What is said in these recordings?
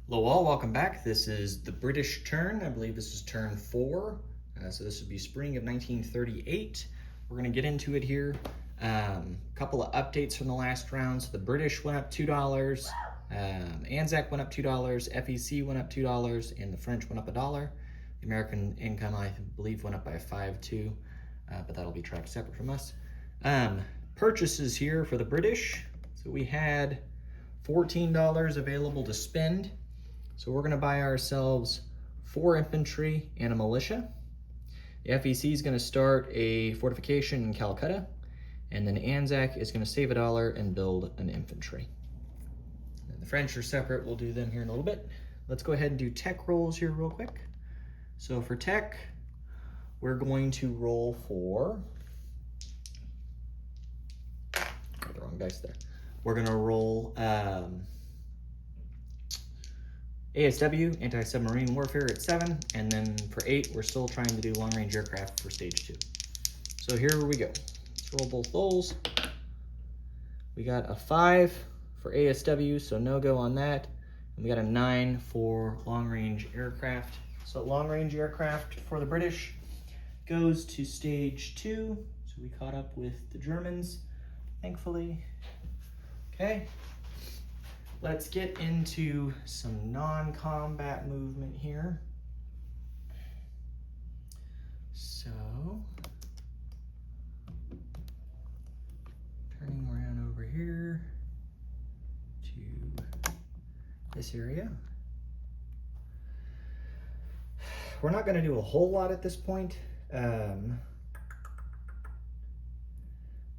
Hello all, welcome back. This is the British turn. I believe this is turn 4. So this would be spring of 1938. We're going to get into it here. Couple of updates from the last round. So the British went up $2, ANZAC went up $2, FEC went up $2, and the French went up $1. The American income, I believe, went up by 5 too, but that'll be tracked separate from us. Purchases here for the British. So we had $14 available to spend. So we're going to buy ourselves 4 infantry and a militia. The FEC is going to start a fortification in Calcutta, and then ANZAC is going to save $1 and build an infantry. And the French are separate. We'll do them here in a little bit. Let's go ahead and do tech rolls here real quick. So for tech, we're going to roll for... the wrong dice there. We're going to roll ASW, anti-submarine warfare at 7, and then for 8, we're still trying to do long-range aircraft for stage 2. So here we go. Let's roll both those. We got a 5 for ASW, so no go on that. And we got a 9 for long-range aircraft. So long-range aircraft for the British goes to stage 2. So we caught up with the Germans, thankfully. Okay. Let's get into some non-combat movement here. So, turning around over here to this area. We're not going to do a whole lot at this point. We're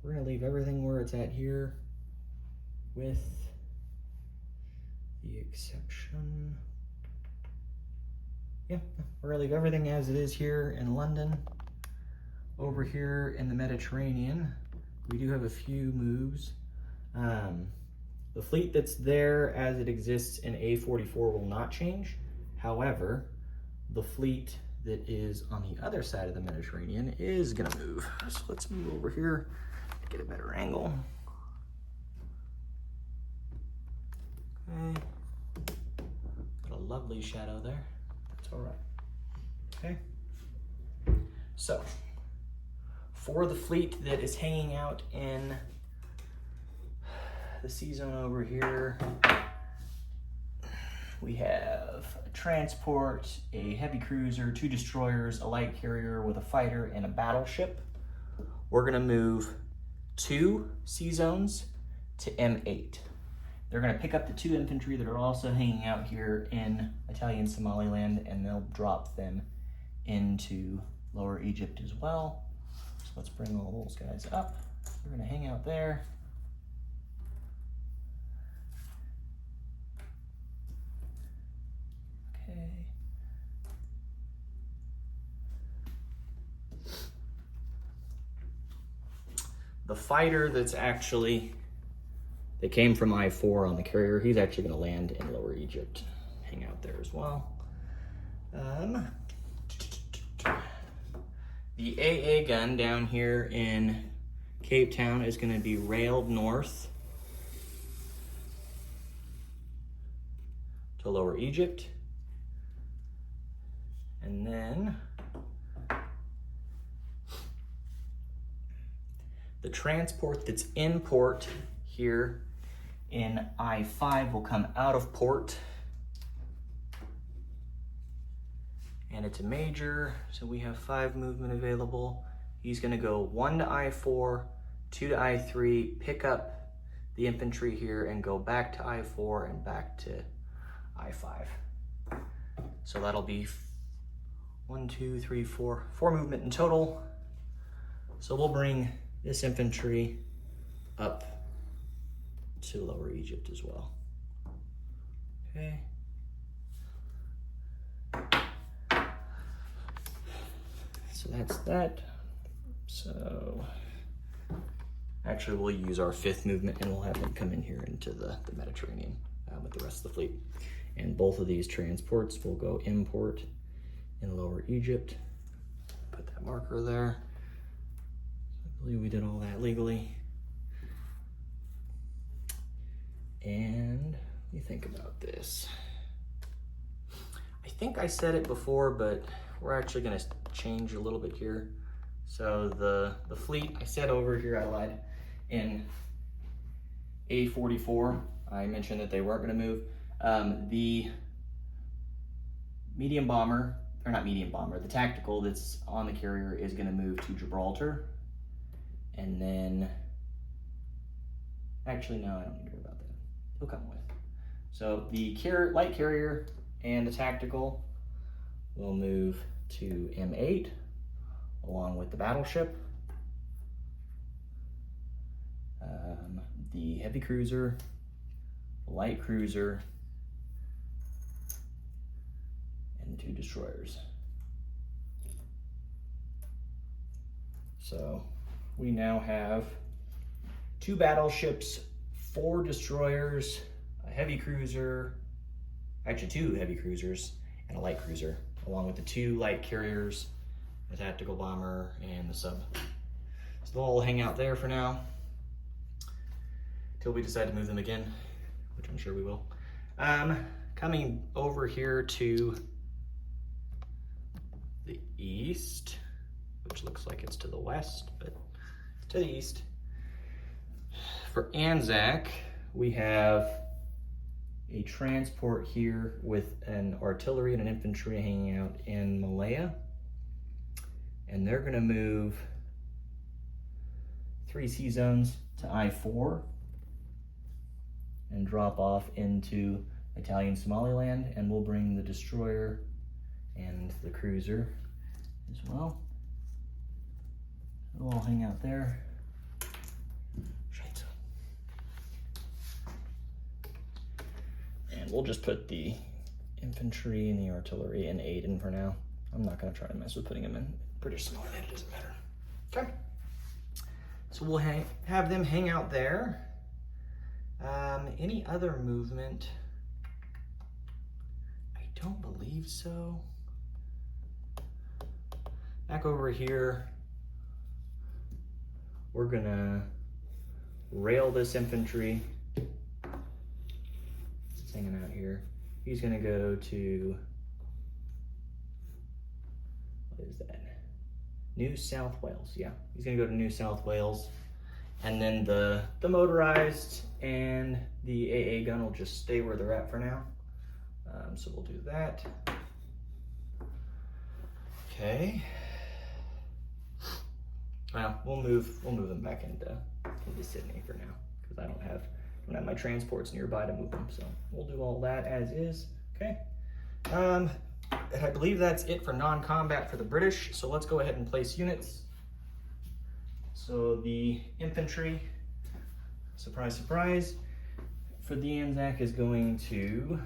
going to leave everything where it's at here, with the exception, we're gonna leave everything as it is here in London. Over here in the Mediterranean, we do have a few moves. The fleet that's there as it exists in A44 will not change. However, the fleet that is on the other side of the Mediterranean is gonna move. So let's move over here to get a better angle. Okay. Got a lovely shadow there. That's all right. Okay. So, for the fleet that is hanging out in the sea zone over here, we have a transport, a heavy cruiser, 2 destroyers, a light carrier with a fighter, and a battleship. We're gonna move 2 sea zones to M8. They're going to pick up the 2 infantry that are also hanging out here in Italian Somaliland, and they'll drop them into Lower Egypt as well. So let's bring all those guys up. They're going to hang out there. Okay. The fighter that's actually... They came from I-4 on the carrier. He's actually going to land in Lower Egypt, hang out there as well. The AA gun down here in Cape Town is going to be railed north to Lower Egypt. And then the transport that's in port here in I-5 will come out of port, and it's a major, so we have 5 movement available. He's going to go 1 to I-4, 2 to I-3, pick up the infantry here, and go back to I-4 and back to I-5. So that'll be 1, 2, 3, 4 movement in total. So we'll bring this infantry up to Lower Egypt as well. Okay. So that's that. So actually we'll use our 5th movement, and we'll have them come in here into the Mediterranean with the rest of the fleet. And both of these transports will go import in Lower Egypt. Put that marker there. I believe we did all that legally. And you think about this. think I said it before, but we're actually gonna change a little bit here. So the fleet, I said over here, I lied, in A44, I mentioned that they weren't gonna move. The medium bomber, or not medium bomber, the tactical that's on the carrier is gonna move to Gibraltar. And then, actually no, I don't need to worry about that. He'll come with. So the light carrier and the tactical will move to M8 along with the battleship. The heavy cruiser, the light cruiser, and 2 destroyers. So we now have 2 battleships, 4 destroyers, a heavy cruiser, actually 2 heavy cruisers, and a light cruiser, along with the 2 light carriers, the tactical bomber, and the sub. So they'll all hang out there for now, till we decide to move them again, which I'm sure we will. Coming over here to the east, which looks like it's to the west, but to the east. For ANZAC, we have a transport here with an artillery and an infantry hanging out in Malaya. And they're gonna move 3 sea zones to I-4 and drop off into Italian Somaliland, and we'll bring the destroyer and the cruiser as well. They'll all hang out there. And we'll just put the infantry and the artillery in Aden for now. I'm not gonna try to mess with putting them in British Somaliland, it doesn't matter. Okay. So we'll have them hang out there. Any other movement? I don't believe so. Back over here, we're gonna rail this infantry. It's hanging out here. He's gonna go to, what is that? New South Wales, yeah. He's gonna go to New South Wales. And then the motorized and the AA gun will just stay where they're at for now. So we'll do that. Okay. Well, we'll move them back into Sydney for now, because I don't have my transports nearby to move them. So we'll do all that as is. Okay. I believe that's it for non-combat for the British. So let's go ahead and place units. So the infantry, surprise, surprise, for the ANZAC is going to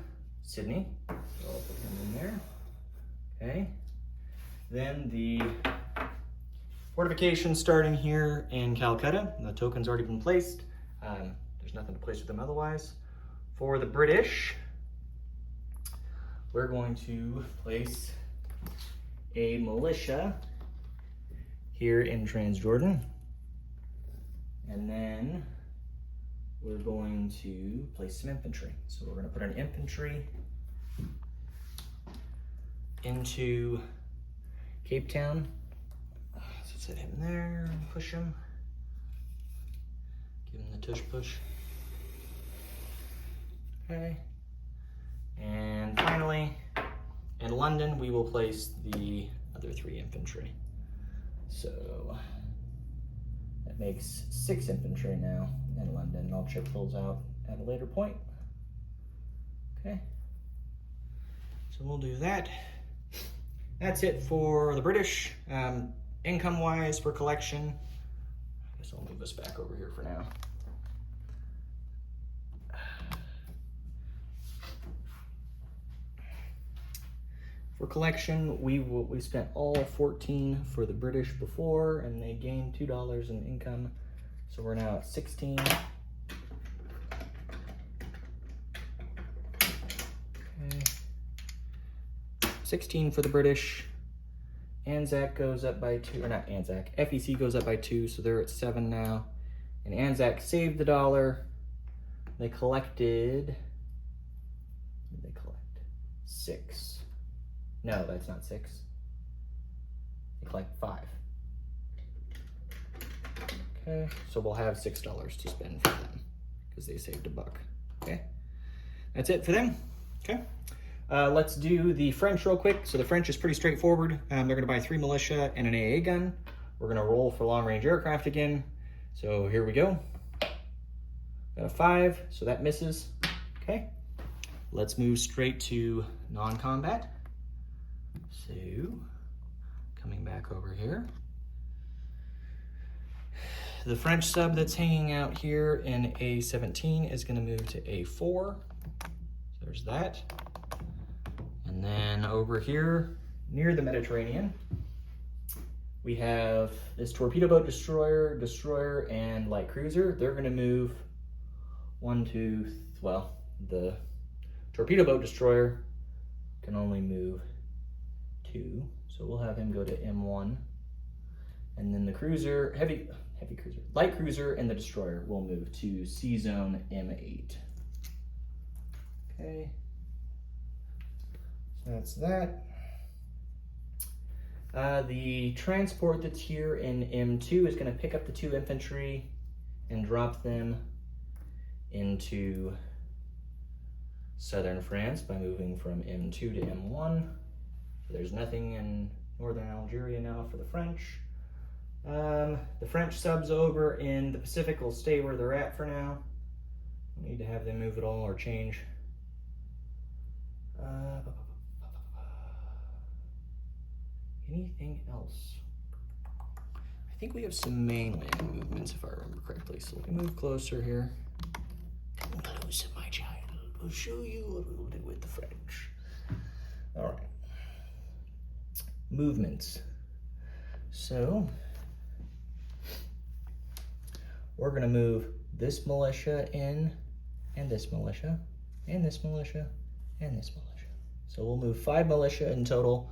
Sydney. So I'll put him in there. Okay. Then the fortification starting here in Calcutta. The token's already been placed. There's nothing to place with them otherwise. For the British, we're going to place a militia here in Transjordan. And then we're going to place some infantry. So we're going to put an infantry into Cape Town. So set him there and push him. Give him the tush push. Okay. And finally, in London, we will place the other 3 infantry. So that makes 6 infantry now in London. I'll check those out at a later point. Okay. So we'll do that. That's it for the British. Income-wise for collection, I guess I'll move this back over here for now. For collection, we spent all 14 for the British before, and they gained $2 in income. So we're now at 16. Okay. 16 for the British. ANZAC goes up by 2, or not ANZAC, FEC goes up by 2, so they're at 7 now. And ANZAC saved the dollar. They collected, what did they collect? 6. No, that's not 6. They collect 5. Okay, so we'll have $6 to spend for them because they saved $1. Okay, that's it for them. Okay, let's do the French real quick. So the French is pretty straightforward. They're going to buy 3 militia and an AA gun. We're going to roll for long-range aircraft again. So here we go. Got a 5, so that misses. Okay, let's move straight to non-combat. So coming back over here. The French sub that's hanging out here in A17 is going to move to A4. So there's that. And then over here near the Mediterranean, we have this torpedo boat destroyer, and light cruiser. They're going to move 1, 2, well, the torpedo boat destroyer can only move 2. So we'll have him go to M1. And then the cruiser, light cruiser and the destroyer will move to C zone M8. Okay, so that's that. The transport that's here in M2 is going to pick up the 2 infantry and drop them into southern France by moving from M2 to M1. So there's nothing in northern Algeria now for the French. The French subs over in the Pacific will stay where they're at for now. We need to have them move at all or change. Anything else? I think we have some mainland movements if I remember correctly. So let me move closer here. Come closer, my child. We'll show you what we'll do with the French. All right. Movements. So we're going to move this militia in, and this militia, and this militia, and this militia. So we'll move 5 militia in total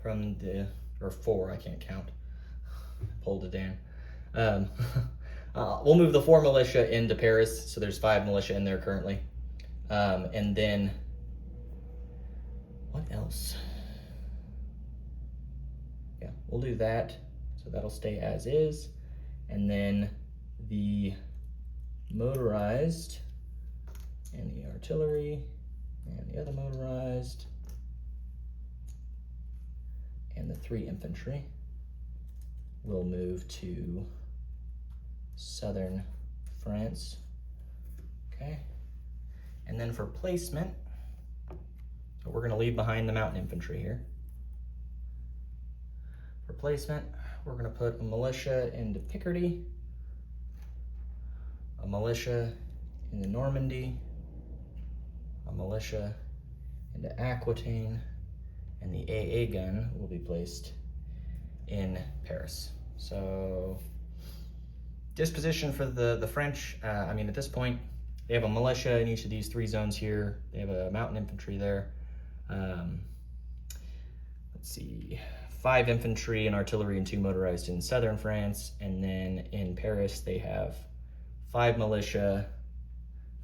from the, or 4, I can't count. Pulled it down. We'll move the 4 militia into Paris, so there's 5 militia in there currently. And then, what else? Yeah, we'll do that. So that'll stay as is. And then the motorized and the artillery and the other motorized and the 3 infantry will move to southern France. Okay. And then for placement, so we're going to leave behind the mountain infantry here. For placement, we're going to put a militia into Picardy, a militia into Normandy, a militia into Aquitaine, and the AA gun will be placed in Paris. So disposition for the French, I mean, at this point, they have a militia in each of these 3 zones here. They have a mountain infantry there. Let's see, 5 infantry and artillery and 2 motorized in southern France. And then in Paris, they have 5 militia,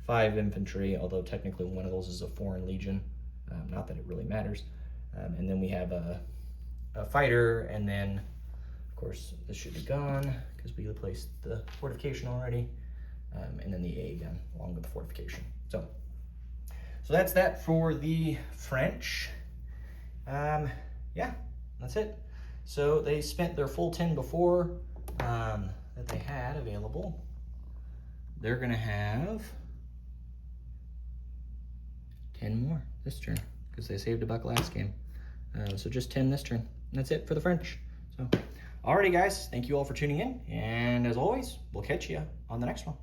5 infantry, although technically one of those is a foreign legion. Not that it really matters. And then we have a fighter, and then, of course, this should be gone because we replaced the fortification already. And then the AA gun along with the fortification. So that's that for the French. Yeah, that's it. So they spent their full 10 before that they had available. They're gonna have 10 more this turn because they saved $1 last game. So just 10 this turn. And that's it for the French. So, alrighty guys, thank you all for tuning in. And as always, we'll catch you on the next one.